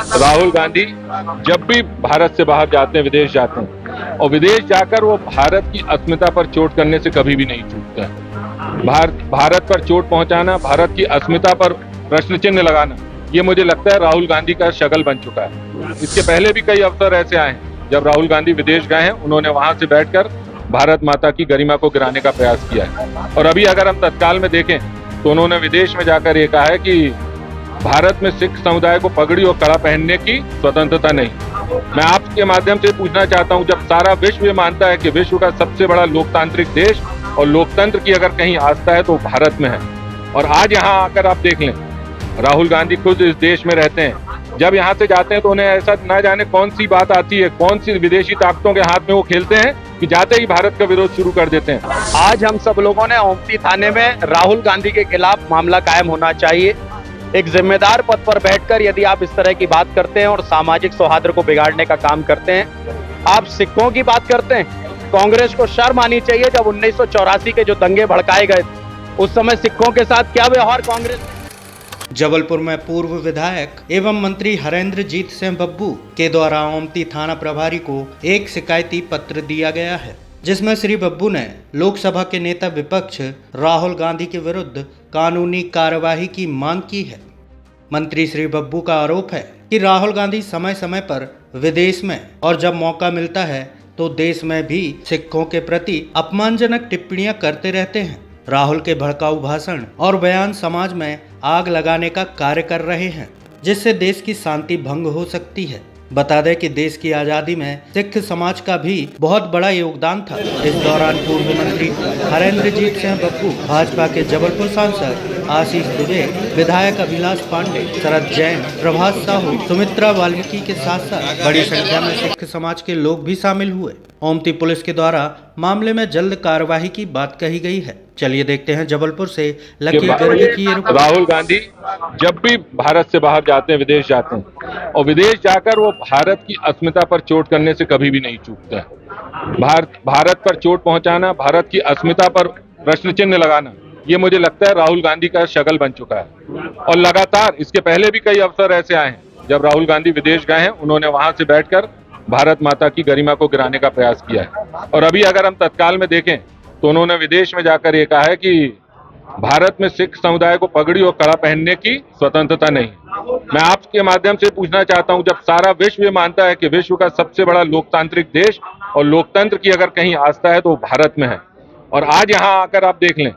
राहुल गांधी जब भी भारत से बाहर जाते हैं, विदेश जाते हैं, और विदेश जाकर वो भारत की अस्मिता पर चोट करने से कभी भी नहीं चूकते हैं। भारत पर चोट पहुंचाना, भारत की अस्मिता पर प्रश्न चिन्ह लगाना, ये मुझे लगता है राहुल गांधी का शगल बन चुका है। इसके पहले भी कई अवसर ऐसे आए हैं जब राहुल गांधी विदेश गए हैं, उन्होंने वहां से बैठकर भारत माता की गरिमा को गिराने का प्रयास किया है। और अभी अगर हम तत्काल में देखें तो उन्होंने विदेश में जाकर ये कहा है कि भारत में सिख समुदाय को पगड़ी और कड़ा पहनने की स्वतंत्रता नहीं। मैं आपके माध्यम से पूछना चाहता हूं, जब सारा विश्व ये मानता है कि विश्व का सबसे बड़ा लोकतांत्रिक देश और लोकतंत्र की अगर कहीं आस्था है तो भारत में है, और आज यहाँ आकर आप देख लें, राहुल गांधी खुद इस देश में रहते हैं, जब यहाँ से जाते हैं तो उन्हें ऐसा ना जाने कौन सी बात आती है, कौन सी विदेशी ताकतों के हाथ में वो खेलते हैं कि जाते ही भारत का विरोध शुरू कर देते हैं। आज हम सब लोगों ने ओमती थाने में राहुल गांधी के खिलाफ मामला कायम होना चाहिए। एक जिम्मेदार पद पर बैठकर यदि आप इस तरह की बात करते हैं और सामाजिक सौहार्द को बिगाड़ने का काम करते हैं, आप सिखों की बात करते हैं, कांग्रेस को शर्म आनी चाहिए। जब 1984 के जो दंगे भड़काए गए उस समय सिखों के साथ क्या व्यवहार कांग्रेस। जबलपुर में पूर्व विधायक एवं मंत्री हरेंद्रजीत सिंह बब्बू के द्वारा ओमती थाना प्रभारी को एक शिकायती पत्र दिया गया है, जिसमें श्री बब्बू ने लोकसभा के नेता विपक्ष राहुल गांधी के विरुद्ध कानूनी कार्यवाही की मांग की है। मंत्री श्री बब्बू का आरोप है कि राहुल गांधी समय समय पर विदेश में और जब मौका मिलता है तो देश में भी सिखों के प्रति अपमानजनक टिप्पणियां करते रहते हैं। राहुल के भड़काऊ भाषण और बयान समाज में आग लगाने का कार्य कर रहे हैं, जिससे देश की शांति भंग हो सकती है। बता दें कि देश की आज़ादी में सिख समाज का भी बहुत बड़ा योगदान था। इस दौरान पूर्व मंत्री हरेंद्रजीत सिंह बब्बू, भाजपा के जबलपुर सांसद आशीष दुबे, विधायक अभिलाष पांडे, शरद जैन, प्रभात साहू, सुमित्रा वाल्मीकि के साथ साथ बड़ी संख्या में सिख समाज के लोग भी शामिल हुए। ओमती पुलिस के द्वारा मामले में जल्द कार्यवाही की बात कही गई है। चलिए देखते हैं जबलपुर से लकी गर्ग की रिपोर्ट। राहुल गांधी जब भी भारत से बाहर जाते हैं, विदेश जाते हैं, और विदेश जाकर वो भारत की अस्मिता पर चोट करने से कभी भी नहीं चूकते हैं। भारत पर चोट पहुंचाना, भारत की अस्मिता पर प्रश्न चिन्ह लगाना, ये मुझे लगता है राहुल गांधी का शगल बन चुका है। और लगातार इसके पहले भी कई अवसर ऐसे आए हैं जब राहुल गांधी विदेश गए हैं, उन्होंने वहां से बैठकर भारत माता की गरिमा को गिराने का प्रयास किया है। और अभी अगर हम तत्काल में देखें तो उन्होंने विदेश में जाकर ये कहा है कि भारत में सिख समुदाय को पगड़ी और कड़ा पहनने की स्वतंत्रता नहीं। मैं आपके माध्यम से पूछना चाहता हूं, जब सारा विश्व ये मानता है कि विश्व का सबसे बड़ा लोकतांत्रिक देश और लोकतंत्र की अगर कहीं आस्था है तो भारत में है, और आज यहाँ आकर आप देख लें,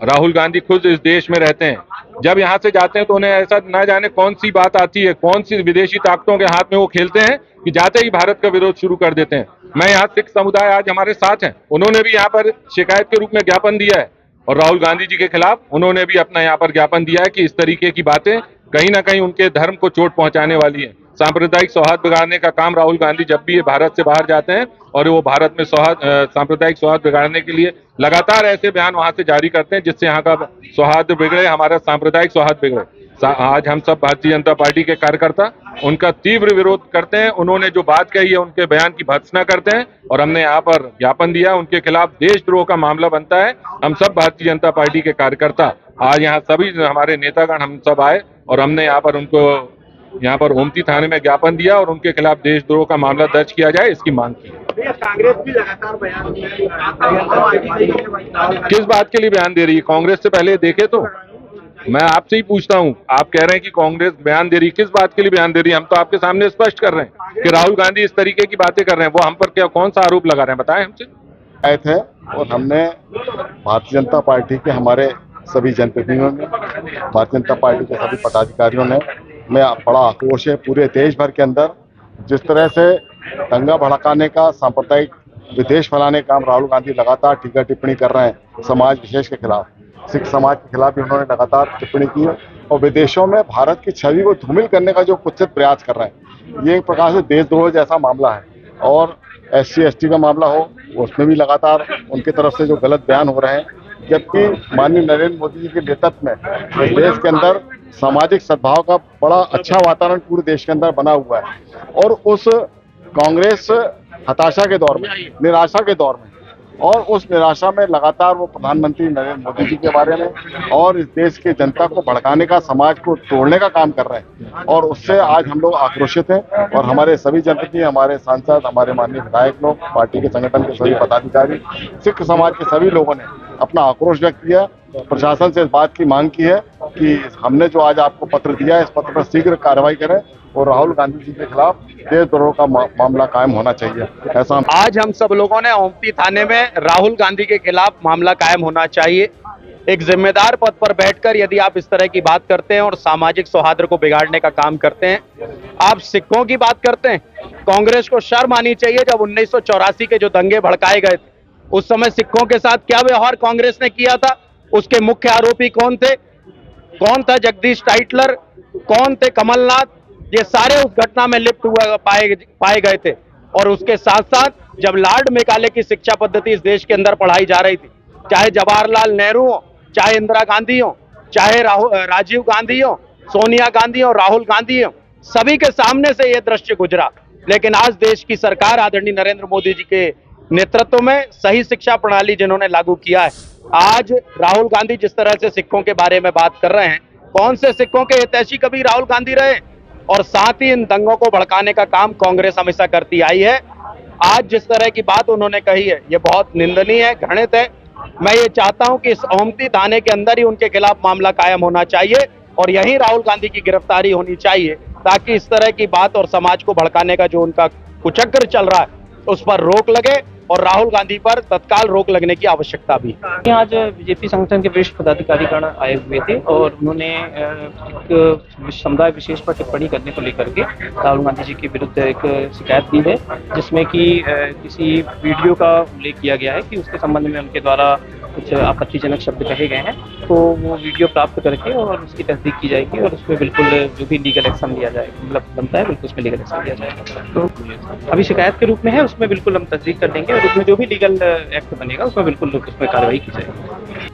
राहुल गांधी खुद इस देश में रहते हैं, जब यहाँ से जाते हैं तो उन्हें ऐसा ना जाने कौन सी बात आती है, कौन सी विदेशी ताकतों के हाथ में वो खेलते हैं कि जाते ही भारत का विरोध शुरू कर देते हैं। मैं यहाँ सिख समुदाय आज हमारे साथ हैं, उन्होंने भी यहाँ पर शिकायत के रूप में ज्ञापन दिया है, और राहुल गांधी जी के खिलाफ उन्होंने भी अपना यहाँ पर ज्ञापन दिया है कि इस तरीके की बातें कहीं ना कहीं उनके धर्म को चोट पहुंचाने वाली है। सांप्रदायिक सौहार्द बिगाड़ने का काम राहुल गांधी जब भी ये भारत से बाहर जाते हैं और वो भारत में सांप्रदायिक सौहार्द बिगाड़ने के लिए लगातार ऐसे बयान वहां से जारी करते हैं जिससे यहाँ का सौहार्द बिगड़े, हमारा सांप्रदायिक सौहार्द बिगड़े। आज हम सब भारतीय जनता पार्टी के कार्यकर्ता उनका तीव्र विरोध करते हैं। उन्होंने जो बात कही है उनके बयान की भर्त्सना करते हैं, और हमने यहाँ पर ज्ञापन दिया, उनके खिलाफ देशद्रोह का मामला बनता है। हम सब भारतीय जनता पार्टी के कार्यकर्ता आज यहाँ सभी हमारे नेतागण हम सब आए और हमने यहाँ पर उनको यहाँ पर ओमती थाने में ज्ञापन दिया और उनके खिलाफ देशद्रोह का मामला दर्ज किया जाए, इसकी मांग की। कांग्रेस भी लगातार बयान किस बात के लिए बयान दे रही है? कांग्रेस से पहले देखे तो मैं आपसे ही पूछता हूं, आप कह रहे हैं कि कांग्रेस बयान दे रही है, किस बात के लिए बयान दे रही है? हम तो आपके सामने स्पष्ट कर रहे हैं कि राहुल गांधी इस तरीके की बातें कर रहे हैं। वो हम पर क्या कौन सा आरोप लगा रहे हैं, बताएं हमसे। आए थे और हमने भारतीय जनता पार्टी के हमारे सभी जनप्रतिनिधियों ने, भारतीय जनता पार्टी के सभी पदाधिकारियों ने, मैं बड़ा आक्रोश है पूरे देश भर के अंदर जिस तरह से दंगा भड़काने का, सांप्रदायिक विद्वेष फैलाने का काम राहुल गांधी लगातार टीका टिप्पणी कर रहे हैं। समाज विशेष के खिलाफ, सिख समाज के खिलाफ भी उन्होंने लगातार टिप्पणी की है, और विदेशों में भारत की छवि को धूमिल करने का जो कुत्सित प्रयास कर रहे हैं, ये एक प्रकार से देशद्रोह जैसा मामला है। और SC ST का मामला हो, उसमें भी लगातार उनकी तरफ से जो गलत बयान हो रहे हैं, जबकि माननीय नरेंद्र मोदी जी के नेतृत्व में इस देश के अंदर सामाजिक सद्भाव का बड़ा अच्छा वातावरण पूरे देश के अंदर बना हुआ है। और उस कांग्रेस हताशा के दौर में, निराशा के दौर में और उस निराशा में लगातार वो प्रधानमंत्री नरेंद्र मोदी जी के बारे में और इस देश की जनता को भड़काने का, समाज को तोड़ने का काम कर रहे हैं। और उससे आज हम लोग आक्रोशित हैं और हमारे सभी जनप्रतिनिधि, हमारे सांसद, हमारे माननीय विधायक लोग, पार्टी के संगठन के सभी पदाधिकारी, सिख समाज के सभी लोगों ने अपना आक्रोश व्यक्त किया। प्रशासन से इस बात की मांग की है कि हमने जो आज आपको पत्र दिया है, इस पत्र पर शीघ्र कार्रवाई करें और राहुल गांधी जी के खिलाफ देशद्रोह का मामला कायम होना चाहिए, ऐसा आज हम सब लोगों ने ओमती थाने में राहुल गांधी के खिलाफ मामला कायम होना चाहिए। एक जिम्मेदार पद पर बैठकर यदि आप इस तरह की बात करते हैं और सामाजिक सौहार्द को बिगाड़ने का काम करते हैं, आप सिखों की बात करते हैं। कांग्रेस को शर्म आनी चाहिए। जब 1984 के जो दंगे भड़काए गए थे, उस समय सिखों के साथ क्या व्यवहार कांग्रेस ने किया था, उसके मुख्य आरोपी कौन थे, कौन था जगदीश टाइटलर, कौन थे कमलनाथ, ये सारे उस घटना में लिप्त हुए पाए गए थे। और उसके साथ साथ जब लॉर्ड मेकाले की शिक्षा पद्धति इस देश के अंदर पढ़ाई जा रही थी, चाहे जवाहरलाल नेहरू हो, चाहे इंदिरा गांधी हो, चाहे राजीव गांधी हो, सोनिया गांधी हो, राहुल गांधी हो, सभी के सामने से यह दृश्य गुजरा। लेकिन आज देश की सरकार आदरणीय नरेंद्र मोदी जी के नेतृत्व में सही शिक्षा प्रणाली जिन्होंने लागू किया है, आज राहुल गांधी जिस तरह से सिखों के बारे में बात कर रहे हैं, कौन से सिखों के हितैषी कभी राहुल गांधी रहे? और साथ ही इन दंगों को भड़काने का काम कांग्रेस हमेशा करती आई है। आज जिस तरह की बात उन्होंने कही है, ये बहुत निंदनीय है, घृणित है। मैं ये चाहता हूं कि इस ओमती थाने के अंदर ही उनके खिलाफ मामला कायम होना चाहिए और यहीं राहुल गांधी की गिरफ्तारी होनी चाहिए, ताकि इस तरह की बात और समाज को भड़काने का जो उनका कुचक्र चल रहा है उस पर रोक लगे और राहुल गांधी पर तत्काल रोक लगने की आवश्यकता भी। आज बीजेपी संगठन के वरिष्ठ पदाधिकारीगण आए हुए थे और उन्होंने एक समुदाय विशेष पर टिप्पणी करने को लेकर के राहुल गांधी जी के विरुद्ध एक शिकायत दी है, जिसमें कि किसी वीडियो का उल्लेख किया गया है कि उसके संबंध में उनके द्वारा कुछ आपत्तिजनक शब्द कहे गए हैं। तो वो वीडियो प्राप्त करके और उसकी तस्दीक की जाएगी और उसमें बिल्कुल जो भी लीगल एक्शन लिया जाएगा, मतलब बनता है बिल्कुल उसमें लीगल एक्शन लिया जाएगा। तो अभी शिकायत के रूप में है, उसमें बिल्कुल हम तस्दीक कर देंगे और उसमें जो भी लीगल एक्ट बनेगा उसमें बिल्कुल उसमें कार्रवाई की जाएगी।